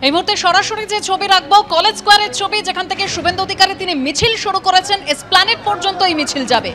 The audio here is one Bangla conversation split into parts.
এই মুহূর্তে সরাসরি যে ছবি রাখবো কলেজ স্কয়ারের ছবি, যেখান থেকে শুভেন্দু অধিকারী তিনি মিছিল শুরু করেছেন। এসপ্ল্যানেড পর্যন্ত এই মিছিল যাবে।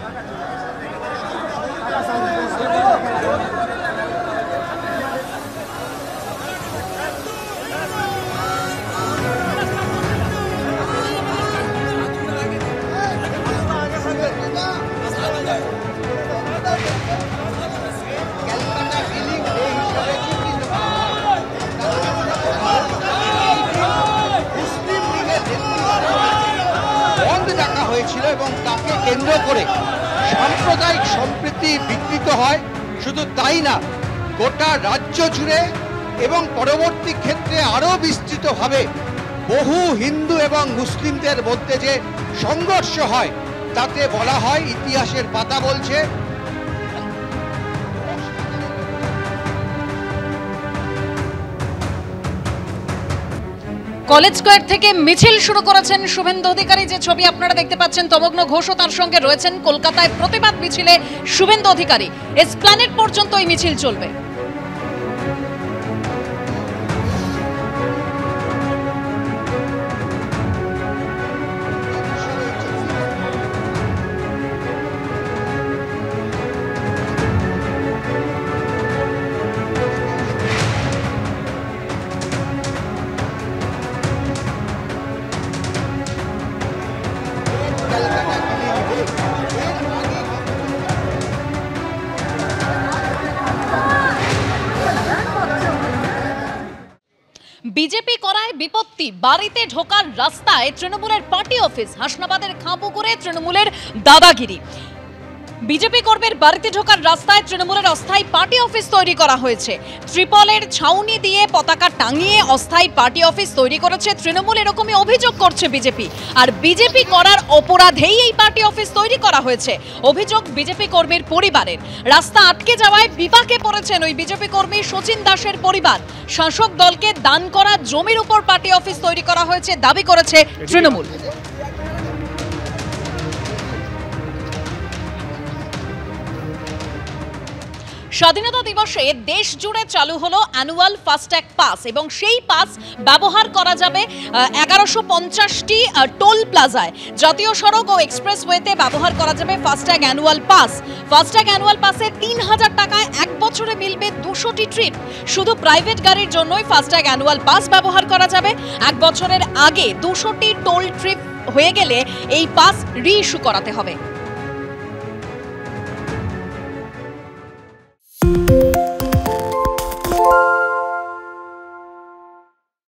এবং তাকে কেন্দ্র করে সাম্প্রদায়িক সম্প্রীতি বিকৃত হয়। শুধু তাই না, গোটা রাজ্য জুড়ে এবং পরবর্তী ক্ষেত্রে আরো বিস্তৃতভাবে বহু হিন্দু এবং মুসলিমদের মধ্যে যে সংঘর্ষ হয়, তাতে বলা হয়, ইতিহাসের পাতা বলছে, কলেজ স্কয়ার থেকে মিছিল শুরু করেছেন শুভেন্দু অধিকারী। যে ছবি আপনারা দেখতে পাচ্ছেন, তমগ্ন ঘোষও তার সঙ্গে রয়েছেন। কলকাতায় প্রতিবাদ মিছিলে শুভেন্দু অধিকারী। এসপ্ল্যানেড পর্যন্ত এই মিছিল চলবে। বিজেপি করায় বিপত্তি, বাড়িতে ঢোকার রাস্তায় তৃণমূলের পার্টি অফিস। হাসনাবাদের খাঁপুকুরে তৃণমূলের দাদাগিরি। বিজেপি কর্মীর বাড়িতে ঢোকার রাস্তায় তৃণমূলের অস্থায়ী পার্টি অফিস তৈরি করা হয়েছে। ত্রিপলের ছাউনি দিয়ে পতাকা টাঙিয়ে অস্থায়ী পার্টি অফিস তৈরি করেছে তৃণমূল, এরকমই অভিযোগ করছে বিজেপি। আর বিজেপি করার অপরাধেই এই পার্টি অফিস তৈরি করা হয়েছে। অভিযোগ বিজেপি কর্মীর পরিবারের। রাস্তা আটকে যাওয়ায় বিপাকে পড়েছেন ওই বিজেপি কর্মী শচীন দাসের পরিবার। শাসক দলকে দান করা জমির উপর পার্টি অফিস তৈরি করা হয়েছে দাবি করেছে তৃণমূল। স্বাধীনতা দিবসে দেশ জুড়ে চালু হলো অ্যানুয়াল ফাস্ট্যাগ পাস, এবং সেই পাস ব্যবহার করা যাবে 1150টি টোল প্লাজায়। জাতীয় সড়ক ও এক্সপ্রেসওয়েতে ব্যবহার করা যাবে FASTag annual pass. FASTag annual পাসে 3000 টাকায় এক বছরে মিলবে 200টি ট্রিপ। শুধু প্রাইভেট গাড়ির জন্যই ফাস্ট্যাগ অ্যানুয়াল পাস ব্যবহার করা যাবে। এক বছরের আগে 200টি টোল ট্রিপ হয়ে গেলে এই পাস রি ইস্যু করাতে হবে।